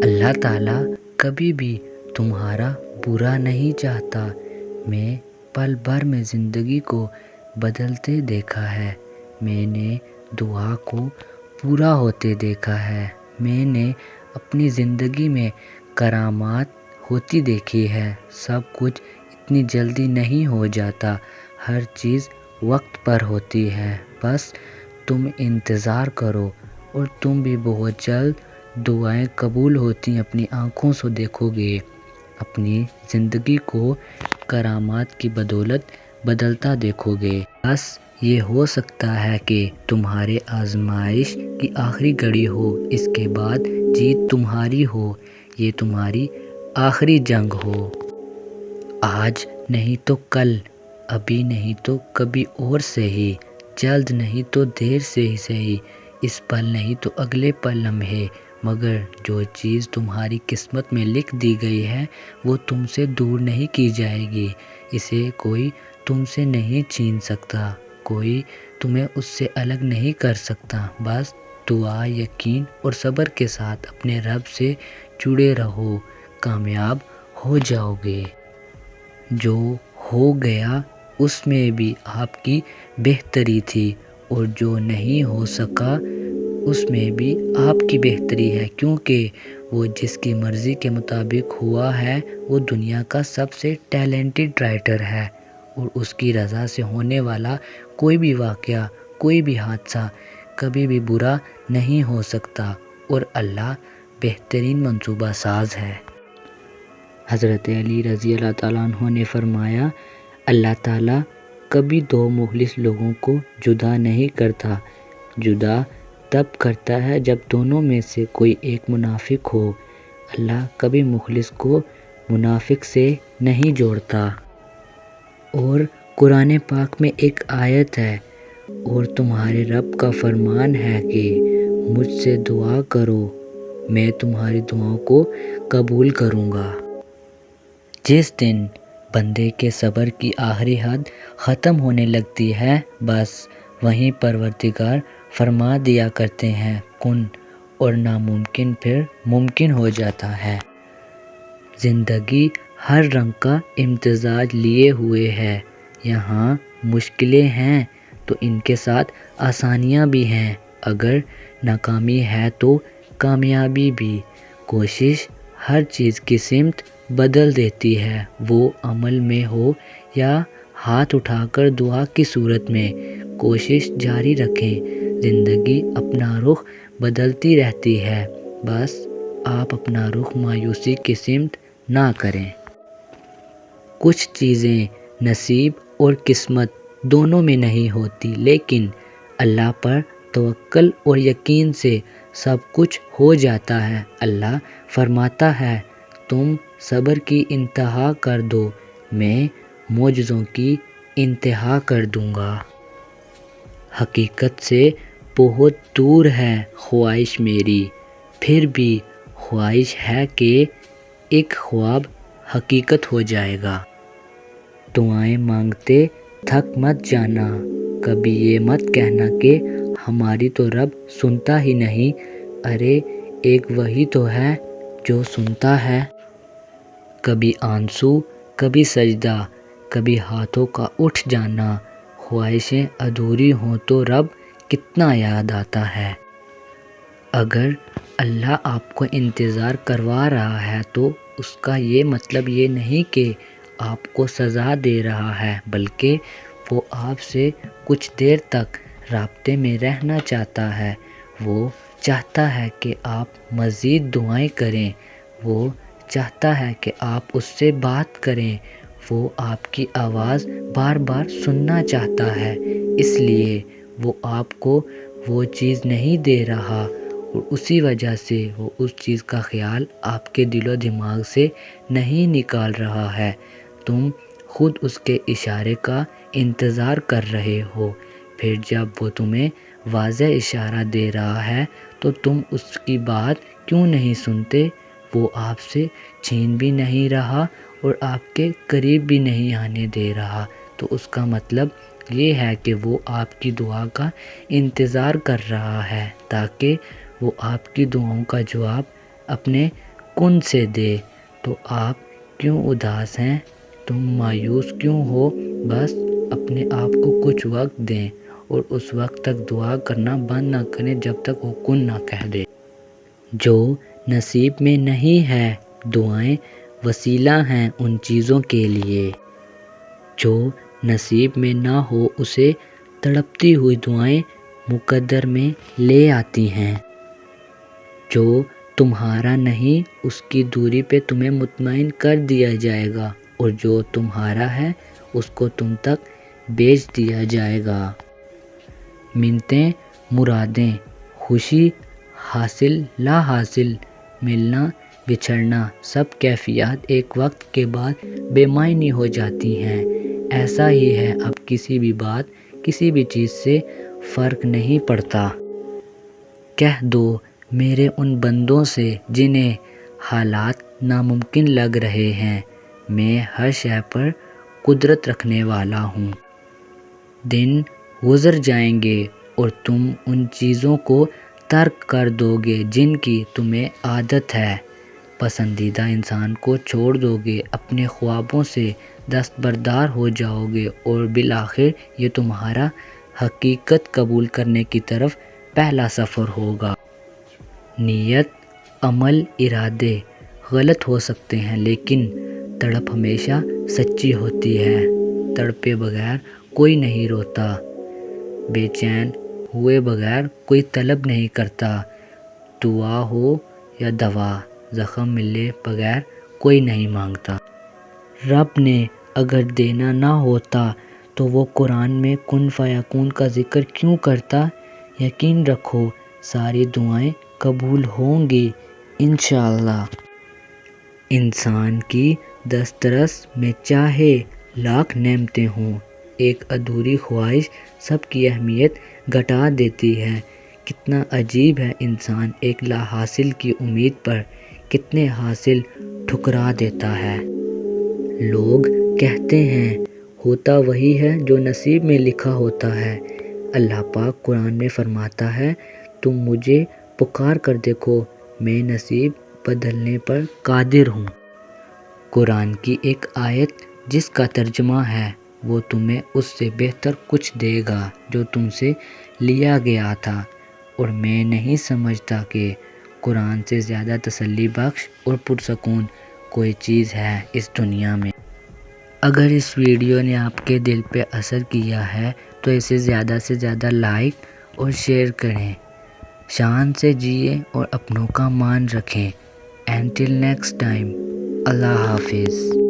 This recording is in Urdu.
اللہ تعالیٰ کبھی بھی تمہارا برا نہیں چاہتا۔ میں پل بھر میں زندگی کو بدلتے دیکھا ہے، میں نے دعا کو پورا ہوتے دیکھا ہے، میں نے اپنی زندگی میں کرامات ہوتی دیکھی ہے۔ سب کچھ اتنی جلدی نہیں ہو جاتا، ہر چیز وقت پر ہوتی ہے، بس تم انتظار کرو اور تم بھی بہت جلد دعائیں قبول ہوتی اپنی آنکھوں سے دیکھو گے، اپنی زندگی کو کرامات کی بدولت بدلتا دیکھو گے۔ بس یہ ہو سکتا ہے کہ تمہارے آزمائش کی آخری گھڑی ہو، اس کے بعد جیت تمہاری ہو، یہ تمہاری آخری جنگ ہو۔ آج نہیں تو کل، ابھی نہیں تو کبھی اور صحیح، جلد نہیں تو دیر سے ہی صحیح، اس پل نہیں تو اگلے پل لمحے، مگر جو چیز تمہاری قسمت میں لکھ دی گئی ہے وہ تم سے دور نہیں کی جائے گی، اسے کوئی تم سے نہیں چھین سکتا، کوئی تمہیں اس سے الگ نہیں کر سکتا۔ بس دعا، یقین اور صبر کے ساتھ اپنے رب سے جڑے رہو، کامیاب ہو جاؤ گے۔ جو ہو گیا اس میں بھی آپ کی بہتری تھی، اور جو نہیں ہو سکا اس میں بھی آپ کی بہتری ہے، کیونکہ وہ جس کی مرضی کے مطابق ہوا ہے وہ دنیا کا سب سے ٹیلنٹڈ رائٹر ہے، اور اس کی رضا سے ہونے والا کوئی بھی واقعہ، کوئی بھی حادثہ کبھی بھی برا نہیں ہو سکتا، اور اللہ بہترین منصوبہ ساز ہے۔ حضرت علی رضی اللہ تعالیٰ عنہ نے فرمایا، اللہ تعالیٰ کبھی دو مخلص لوگوں کو جدا نہیں کرتا، جدا تب کرتا ہے جب دونوں میں سے کوئی ایک منافق ہو۔ اللہ کبھی مخلص کو منافق سے نہیں جوڑتا۔ اور قرآن پاک میں ایک آیت ہے، اور تمہارے رب کا فرمان ہے کہ مجھ سے دعا کرو، میں تمہاری دعاؤں کو قبول کروں گا۔ جس دن بندے کے صبر کی آخری حد ختم ہونے لگتی ہے، بس وہیں پروردگار فرما دیا کرتے ہیں کن، اور ناممکن پھر ممکن ہو جاتا ہے۔ زندگی ہر رنگ کا امتزاج لیے ہوئے ہے، یہاں مشکلیں ہیں تو ان کے ساتھ آسانیاں بھی ہیں، اگر ناکامی ہے تو کامیابی بھی۔ کوشش ہر چیز کی سمت بدل دیتی ہے، وہ عمل میں ہو یا ہاتھ اٹھا کر دعا کی صورت میں۔ کوشش جاری رکھیں، زندگی اپنا رخ بدلتی رہتی ہے، بس آپ اپنا رخ مایوسی کی سمت نہ کریں۔ کچھ چیزیں نصیب اور قسمت دونوں میں نہیں ہوتی، لیکن اللہ پر توکل اور یقین سے سب کچھ ہو جاتا ہے۔ اللہ فرماتا ہے، تم صبر کی انتہا کر دو، میں معجزوں کی انتہا کر دوں گا۔ حقیقت سے بہت دور ہے خواہش میری، پھر بھی خواہش ہے کہ ایک خواب حقیقت ہو جائے گا۔ دعائیں مانگتے تھک مت جانا، کبھی یہ مت کہنا کہ ہماری تو رب سنتا ہی نہیں، ارے ایک وہی تو ہے جو سنتا ہے۔ کبھی آنسو، کبھی سجدہ، کبھی ہاتھوں کا اٹھ جانا، خواہشیں ادھوری ہوں تو رب کتنا یاد آتا ہے۔ اگر اللہ آپ کو انتظار کروا رہا ہے تو اس کا یہ مطلب یہ نہیں کہ آپ کو سزا دے رہا ہے، بلکہ وہ آپ سے کچھ دیر تک رابطے میں رہنا چاہتا ہے۔ وہ چاہتا ہے کہ آپ مزید دعائیں کریں، وہ چاہتا ہے کہ آپ اس سے بات کریں، وہ آپ کی آواز بار بار سننا چاہتا ہے، اس لیے وہ آپ کو وہ چیز نہیں دے رہا، اور اسی وجہ سے وہ اس چیز کا خیال آپ کے دل و دماغ سے نہیں نکال رہا ہے۔ تم خود اس کے اشارے کا انتظار کر رہے ہو، پھر جب وہ تمہیں واضح اشارہ دے رہا ہے تو تم اس کی بات کیوں نہیں سنتے؟ وہ آپ سے چھین بھی نہیں رہا اور آپ کے قریب بھی نہیں آنے دے رہا، تو اس کا مطلب یہ ہے کہ وہ آپ کی دعا کا انتظار کر رہا ہے، تاکہ وہ آپ کی دعاؤں کا جواب اپنے کن سے دے۔ تو آپ کیوں اداس ہیں؟ تم مایوس کیوں ہو؟ بس اپنے آپ کو کچھ وقت دیں اور اس وقت تک دعا کرنا بند نہ کریں جب تک وہ کن نہ کہہ دے۔ جو نصیب میں نہیں ہے، دعائیں وسیلہ ہیں ان چیزوں کے لیے۔ جو نصیب میں نہ ہو اسے تڑپتی ہوئی دعائیں مقدر میں لے آتی ہیں۔ جو تمہارا نہیں اس کی دوری پہ تمہیں مطمئن کر دیا جائے گا، اور جو تمہارا ہے اس کو تم تک بھیج دیا جائے گا۔ منتیں، مرادیں، خوشی، حاصل لا حاصل، ملنا بچھڑنا، سب کیفیات ایک وقت کے بعد بے معنی ہو جاتی ہیں۔ ایسا ہی ہے، اب کسی بھی بات، کسی بھی چیز سے فرق نہیں پڑتا۔ کہہ دو میرے ان بندوں سے جنہیں حالات ناممکن لگ رہے ہیں، میں ہر شے پر قدرت رکھنے والا ہوں۔ دن گزر جائیں گے اور تم ان چیزوں کو ترک کر دو گے جن کی تمہیں عادت ہے، پسندیدہ انسان کو چھوڑ دو گے، اپنے خوابوں سے دستبردار ہو جاؤ گے، اور بالآخر یہ تمہارا حقیقت قبول کرنے کی طرف پہلا سفر ہوگا۔ نیت، عمل، ارادے غلط ہو سکتے ہیں لیکن تڑپ ہمیشہ سچی ہوتی ہے۔ تڑپے بغیر کوئی نہیں روتا، بے چین ہوئے بغیر کوئی طلب نہیں کرتا، دعا ہو یا دوا، زخم ملے بغیر کوئی نہیں مانگتا۔ رب نے اگر دینا نہ ہوتا تو وہ قرآن میں کن فیکون کا ذکر کیوں کرتا؟ یقین رکھو ساری دعائیں قبول ہوں گی انشاءاللہ۔ انسان کی دسترس میں چاہے لاکھ نعمتیں ہوں، ایک ادھوری خواہش سب کی اہمیت گھٹا دیتی ہے۔ کتنا عجیب ہے انسان، ایک لا حاصل کی امید پر کتنے حاصل ٹھکرا دیتا ہے۔ لوگ کہتے ہیں ہوتا وہی ہے جو نصیب میں لکھا ہوتا ہے۔ اللہ پاک قرآن میں فرماتا ہے تم مجھے پکار کر دیکھو، میں نصیب بدلنے پر قادر ہوں۔ قرآن کی ایک آیت جس کا ترجمہ ہے وہ تمہیں اس سے بہتر کچھ دے گا جو تم سے لیا گیا تھا، اور میں نہیں سمجھتا کہ قرآن سے زیادہ تسلی بخش اور پرسکون کوئی چیز ہے اس دنیا میں۔ اگر اس ویڈیو نے آپ کے دل پہ اثر کیا ہے تو اسے زیادہ سے زیادہ لائک اور شیئر کریں۔ شان سے جیے اور اپنوں کا مان رکھیں۔ انٹل نیکسٹ ٹائم، اللہ حافظ۔